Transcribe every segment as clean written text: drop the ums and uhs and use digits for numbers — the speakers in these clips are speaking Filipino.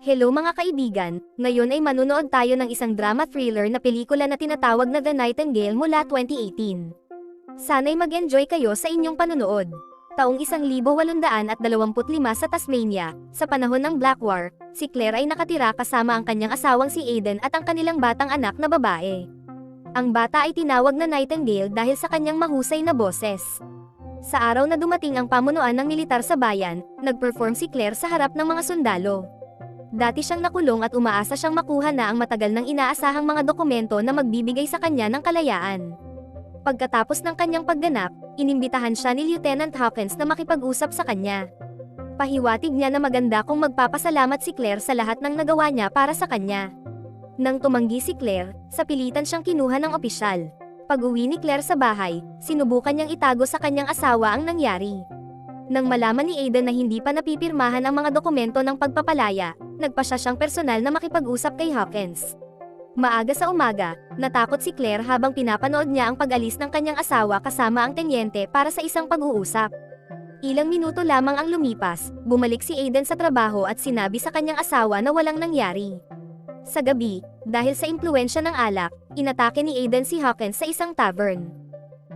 Hello mga kaibigan, ngayon ay manunood tayo ng isang drama thriller na pelikula na tinatawag na The Nightingale mula 2018. Sana'y mag-enjoy kayo sa inyong panunood. Taong 1825 sa Tasmania, sa panahon ng Black War, si Claire ay nakatira kasama ang kanyang asawang si Aiden at ang kanilang batang anak na babae. Ang bata ay tinawag na Nightingale dahil sa kanyang mahusay na boses. Sa araw na dumating ang pamunuan ng militar sa bayan, nag-perform si Claire sa harap ng mga sundalo. Dati siyang nakulong at umaasa siyang makuha na ang matagal nang inaasahang mga dokumento na magbibigay sa kanya ng kalayaan. Pagkatapos ng kanyang pagganap, inimbitahan siya ni Lieutenant Hawkins na makipag-usap sa kanya. Pahiwatig niya na maganda kung magpapasalamat si Claire sa lahat ng nagawa niya para sa kanya. Nang tumanggi si Claire, sa pilitan siyang kinuha ng opisyal. Pag-uwi ni Claire sa bahay, sinubukan niyang itago sa kanyang asawa ang nangyari. Nang malaman ni Aiden na hindi pa napipirmahan ang mga dokumento ng pagpapalaya, nagpasya siyang personal na makipag-usap kay Hawkins. Maaga sa umaga, natakot si Claire habang pinapanood niya ang pag-alis ng kanyang asawa kasama ang tenyente para sa isang pag-uusap. Ilang minuto lamang ang lumipas, bumalik si Aiden sa trabaho at sinabi sa kanyang asawa na walang nangyari. Sa gabi, dahil sa impluwensya ng alak, inatake ni Aiden si Hawkins sa isang tavern.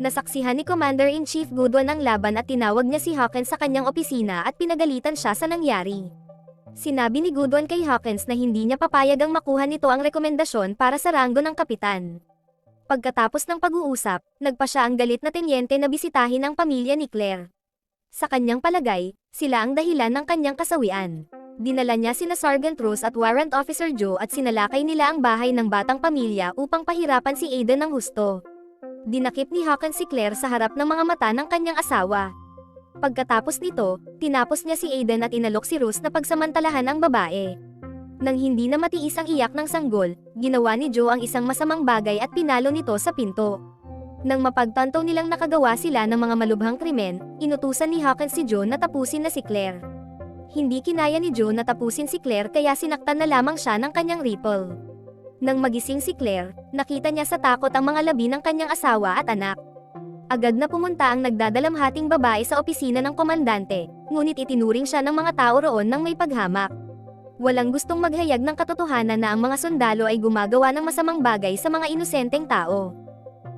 Nasaksihan ni Commander-in-Chief Goodwin ang laban at tinawag niya si Hawkins sa kanyang opisina at pinagalitan siya sa nangyari. Sinabi ni Goodwin kay Hawkins na hindi niya papayagang makuha nito ang rekomendasyon para sa ranggo ng kapitan. Pagkatapos ng pag-uusap, nagpasya ang galit na tenyente na bisitahin ang pamilya ni Claire. Sa kanyang palagay, sila ang dahilan ng kanyang kasawian. Dinala niya sina Sergeant Rose at Warrant Officer Joe at sinalakay nila ang bahay ng batang pamilya upang pahirapan si Aiden ng husto. Dinakip ni Hawkins si Claire sa harap ng mga mata ng kanyang asawa. Pagkatapos nito, tinapos niya si Aiden at inalok si Rose na pagsamantalahan ang babae. Nang hindi na matiis ang iyak ng sanggol, ginawa ni Joe ang isang masamang bagay at pinalo nito sa pinto. Nang mapagtanto nilang nakagawa sila ng mga malubhang krimen, inutusan ni Hawkins si Joe na tapusin na si Claire. Hindi kinaya ni Joe na tapusin si Claire kaya sinaktan na lamang siya ng kanyang rifle. Nang magising si Claire, nakita niya sa takot ang mga labi ng kanyang asawa at anak. Agad na pumunta ang nagdadalamhating babae sa opisina ng komandante, ngunit itinuring siya ng mga tao roon ng may paghamak. Walang gustong maghayag ng katotohanan na ang mga sundalo ay gumagawa ng masamang bagay sa mga inosenteng tao.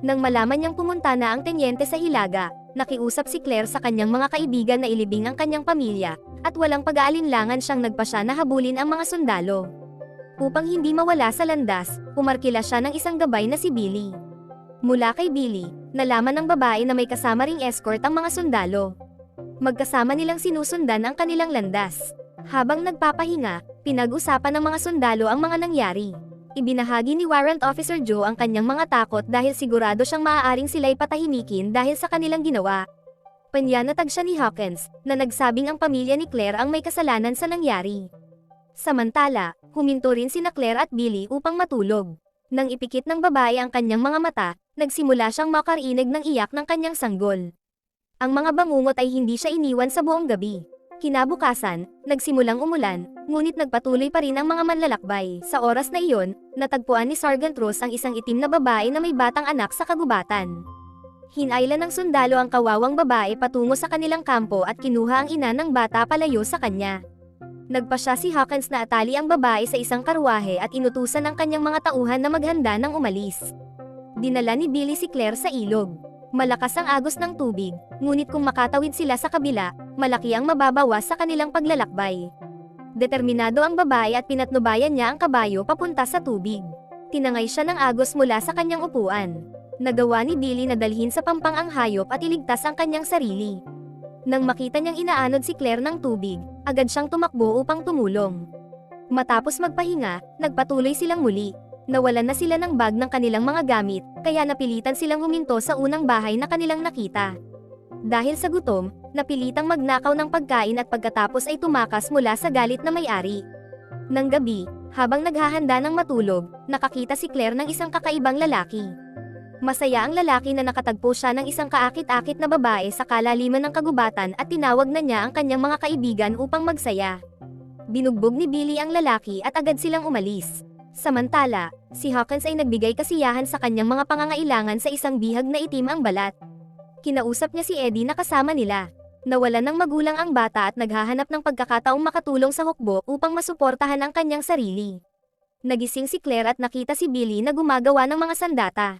Nang malaman niyang pumunta na ang tenyente sa Hilaga, nakiusap si Claire sa kanyang mga kaibigan na ilibing ang kanyang pamilya, at walang pag-aalinlangan siyang nagpasya na habulin ang mga sundalo. Upang hindi mawala sa landas, umarkila siya ng isang gabay na si Billy. Mula kay Billy, nalaman ng babae na may kasama ring escort ang mga sundalo. Magkasama nilang sinusundan ang kanilang landas. Habang nagpapahinga, pinag-usapan ng mga sundalo ang mga nangyari. Ibinahagi ni Warrant Officer Joe ang kanyang mga takot dahil sigurado siyang maaaring sila'y patahimikin dahil sa kanilang ginawa. Panyanatag siya ni Hawkins, na nagsabing ang pamilya ni Claire ang may kasalanan sa nangyari. Samantala, huminto rin sina Claire at Billy upang matulog. Nang ipikit ng babae ang kanyang mga mata, nagsimula siyang makarinig ng iyak ng kanyang sanggol. Ang mga bangungot ay hindi siya iniwan sa buong gabi. Kinabukasan, nagsimulang umulan, ngunit nagpatuloy pa rin ang mga manlalakbay. Sa oras na iyon, natagpuan ni Sergeant Rose ang isang itim na babae na may batang anak sa kagubatan. Hinailan ng sundalo ang kawawang babae patungo sa kanilang kampo at kinuha ang ina ng bata palayo sa kanya. Nagpasya si Hawkins na atali ang babae sa isang karwahe at inutusan ang kanyang mga tauhan na maghanda ng umalis. Dinala ni Billy si Claire sa ilog. Malakas ang agos ng tubig, ngunit kung makatawid sila sa kabila, malaki ang mababawas sa kanilang paglalakbay. Determinado ang babae at pinatnubayan niya ang kabayo papunta sa tubig. Tinangay siya ng agos mula sa kanyang upuan. Nagawa ni Billy na dalhin sa pampang ang hayop at iligtas ang kanyang sarili. Nang makita niyang inaanod si Claire ng tubig, agad siyang tumakbo upang tumulong. Matapos magpahinga, nagpatuloy silang muli. Nawalan na sila ng bag ng kanilang mga gamit, kaya napilitan silang huminto sa unang bahay na kanilang nakita. Dahil sa gutom, napilitang magnakaw ng pagkain at pagkatapos ay tumakas mula sa galit na may-ari. Nang gabi, habang naghahanda ng matulog, nakakita si Claire ng isang kakaibang lalaki. Masaya ang lalaki na nakatagpo siya ng isang kaakit-akit na babae sa kalaliman ng kagubatan at tinawag na niya ang kanyang mga kaibigan upang magsaya. Binugbog ni Billy ang lalaki at agad silang umalis. Samantala, si Hawkins ay nagbigay kasiyahan sa kanyang mga pangangailangan sa isang bihag na itim ang balat. Kinausap niya si Eddie na kasama nila. Nawalan ng magulang ang bata at naghahanap ng pagkakataong makatulong sa hukbo upang masuportahan ang kanyang sarili. Nagising si Claire at nakita si Billy na gumagawa ng mga sandata.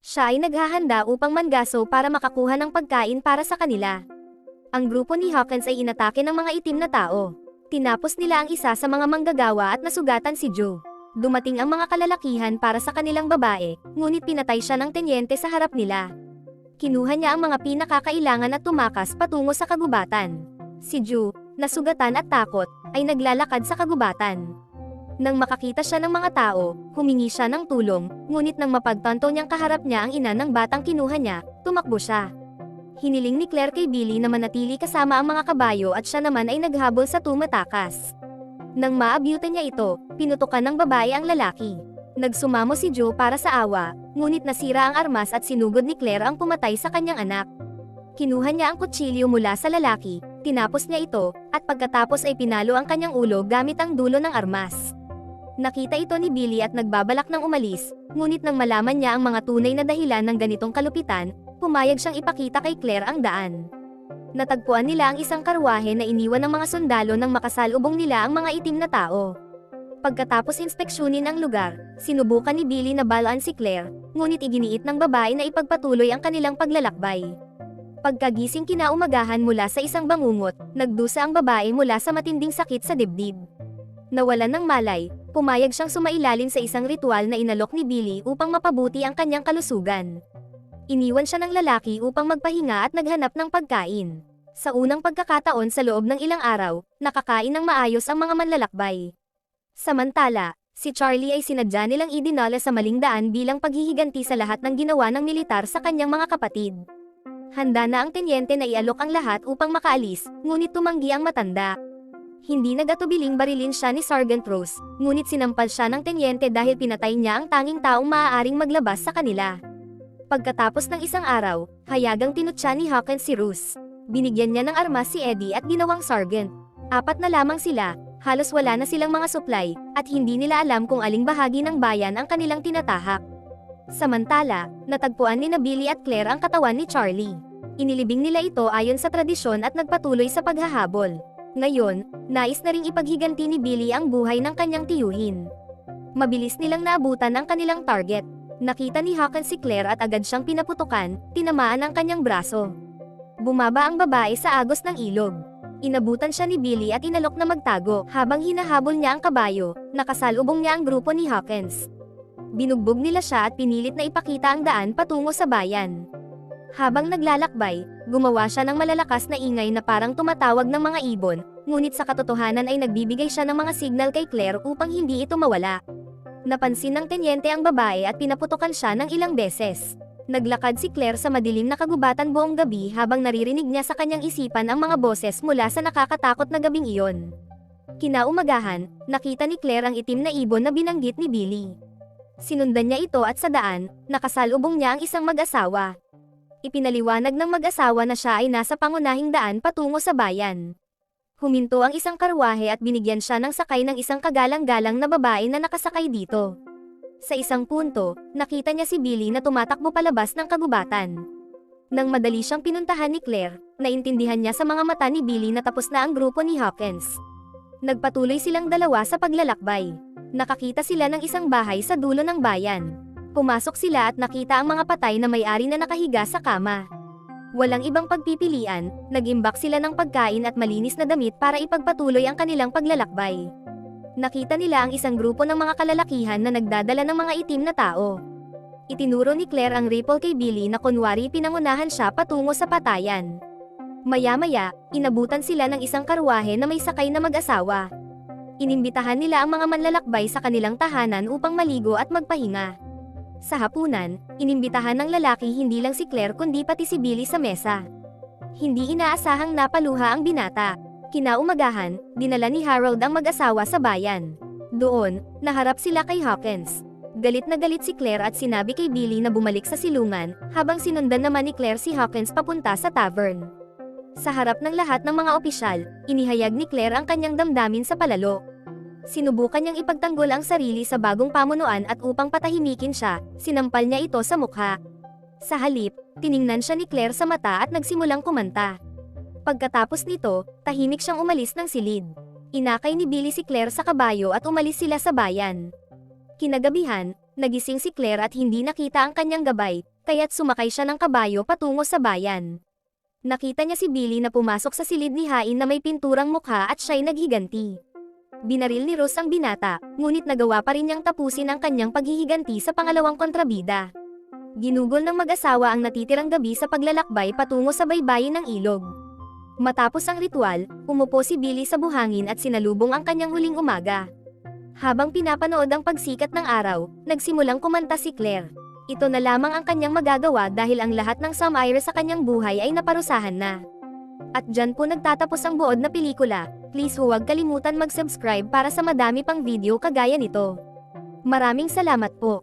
Siya ay naghahanda upang mangaso para makakuha ng pagkain para sa kanila. Ang grupo ni Hawkins ay inatake ng mga itim na tao. Tinapos nila ang isa sa mga manggagawa at nasugatan si Joe. Dumating ang mga kalalakihan para sa kanilang babae, ngunit pinatay siya ng tenyente sa harap nila. Kinuha niya ang mga pinakakailangan at tumakas patungo sa kagubatan. Si Joe, nasugatan at takot, ay naglalakad sa kagubatan. Nang makakita siya ng mga tao, humingi siya ng tulong, ngunit nang mapagtanto niyang kaharap niya ang ina ng batang kinuha niya, tumakbo siya. Hiniling ni Claire kay Billy na manatili kasama ang mga kabayo at siya naman ay naghabol sa tumatakas. Nang maabyutan niya ito, pinutukan ng babae ang lalaki. Nagsumamo si Joe para sa awa, ngunit nasira ang armas at sinugod ni Claire ang pumatay sa kanyang anak. Kinuha niya ang kutsilyo mula sa lalaki, tinapos niya ito, at pagkatapos ay pinalo ang kanyang ulo gamit ang dulo ng armas. Nakita ito ni Billy at nagbabalak ng umalis, ngunit nang malaman niya ang mga tunay na dahilan ng ganitong kalupitan, pumayag siyang ipakita kay Claire ang daan. Natagpuan nila ang isang karwahe na iniwan ng mga sundalo nang makasalubong nila ang mga itim na tao. Pagkatapos inspeksyonin ang lugar, sinubukan ni Billy na balaan si Claire, ngunit iginiit ng babae na ipagpatuloy ang kanilang paglalakbay. Pagkagising kinaumagahan mula sa isang bangungot, nagdusa ang babae mula sa matinding sakit sa dibdib. Nawalan ng malay, pumayag siyang sumailalim sa isang ritual na inalok ni Billy upang mapabuti ang kanyang kalusugan. Iniwan siya ng lalaki upang magpahinga at naghanap ng pagkain. Sa unang pagkakataon sa loob ng ilang araw, nakakain ng maayos ang mga manlalakbay. Samantala, si Charlie ay sinadya nilang idinala sa maling daan bilang paghihiganti sa lahat ng ginawa ng militar sa kanyang mga kapatid. Handa na ang tenyente na ialok ang lahat upang makaalis, ngunit tumanggi ang matanda. Hindi nagatubiling barilin siya ni Sergeant Rose, ngunit sinampal siya ng tenyente dahil pinatay niya ang tanging taong maaaring maglabas sa kanila. Pagkatapos ng isang araw, hayagang tinutya ni Hawkins si Rose. Binigyan niya ng armas si Eddie at ginawang sergeant. 4 na lamang sila, halos wala na silang mga supply, at hindi nila alam kung aling bahagi ng bayan ang kanilang tinatahak. Samantala, natagpuan ni Billy at Claire ang katawan ni Charlie. Inilibing nila ito ayon sa tradisyon at nagpatuloy sa paghahabol. Ngayon, nais na ring ipaghiganti ni Billy ang buhay ng kanyang tiyuhin. Mabilis nilang naabutan ang kanilang target. Nakita ni Hawkins si Claire at agad siyang pinaputukan, tinamaan ang kanyang braso. Bumaba ang babae sa agos ng ilog. Inabutan siya ni Billy at inalok na magtago habang hinahabol niya ang kabayo, nakasalubong niya ang grupo ni Hawkins. Binugbog nila siya at pinilit na ipakita ang daan patungo sa bayan. Habang naglalakbay, gumawa siya ng malalakas na ingay na parang tumatawag ng mga ibon, ngunit sa katotohanan ay nagbibigay siya ng mga signal kay Claire upang hindi ito mawala. Napansin ng tenyente ang babae at pinaputukan siya ng ilang beses. Naglakad si Claire sa madilim na kagubatan buong gabi habang naririnig niya sa kanyang isipan ang mga boses mula sa nakakatakot na gabing iyon. Kinaumagahan, nakita ni Claire ang itim na ibon na binanggit ni Billy. Sinundan niya ito at sa daan, nakasalubong niya ang isang mag-asawa. Ipinaliwanag ng mag-asawa na siya ay nasa pangunahing daan patungo sa bayan. Huminto ang isang karwahe at binigyan siya ng sakay ng isang kagalang-galang na babae na nakasakay dito. Sa isang punto, nakita niya si Billy na tumatakbo palabas ng kagubatan. Nang madali siyang pinuntahan ni Claire, naintindihan niya sa mga mata ni Billy na tapos na ang grupo ni Hawkins. Nagpatuloy silang dalawa sa paglalakbay. Nakakita sila ng isang bahay sa dulo ng bayan. Pumasok sila at nakita ang mga patay na may-ari na nakahiga sa kama. Walang ibang pagpipilian, nag-imbak sila ng pagkain at malinis na damit para ipagpatuloy ang kanilang paglalakbay. Nakita nila ang isang grupo ng mga kalalakihan na nagdadala ng mga itim na tao. Itinuro ni Claire ang rifle kay Billy na kunwari pinangunahan siya patungo sa patayan. Maya-maya, inabutan sila ng isang karwahe na may sakay na mag-asawa. Inimbitahan nila ang mga manlalakbay sa kanilang tahanan upang maligo at magpahinga. Sa hapunan, inimbitahan ng lalaki hindi lang si Claire kundi pati si Billy sa mesa. Hindi inaasahang napaluha ang binata. Kinaumagahan, dinala ni Harold ang mag-asawa sa bayan. Doon, naharap sila kay Hawkins. Galit na galit si Claire at sinabi kay Billy na bumalik sa silungan, habang sinundan naman ni Claire si Hawkins papunta sa tavern. Sa harap ng lahat ng mga opisyal, inihayag ni Claire ang kanyang damdamin sa palalo. Sinubukan niyang ipagtanggol ang sarili sa bagong pamunuan at upang patahimikin siya, sinampal niya ito sa mukha. Sa halip, tiningnan siya ni Claire sa mata at nagsimulang kumanta. Pagkatapos nito, tahimik siyang umalis ng silid. Inakay ni Billy si Claire sa kabayo at umalis sila sa bayan. Kinagabihan, nagising si Claire at hindi nakita ang kanyang gabay, kaya't sumakay siya ng kabayo patungo sa bayan. Nakita niya si Billy na pumasok sa silid ni Hain na may pinturang mukha at siya'y naghiganti. Binaril ni Rose ang binata, ngunit nagawa pa rin niyang tapusin ang kanyang paghihiganti sa pangalawang kontrabida. Ginugol ng mag-asawa ang natitirang gabi sa paglalakbay patungo sa baybayin ng ilog. Matapos ang ritual, umupo si Billy sa buhangin at sinalubong ang kanyang huling umaga. Habang pinapanood ang pagsikat ng araw, nagsimulang kumanta si Claire. Ito na lamang ang kanyang magagawa dahil ang lahat ng sumire sa kanyang buhay ay naparusahan na. At dyan po nagtatapos ang buod na pelikula. Please huwag kalimutan mag-subscribe para sa madami pang video kagaya nito. Maraming salamat po.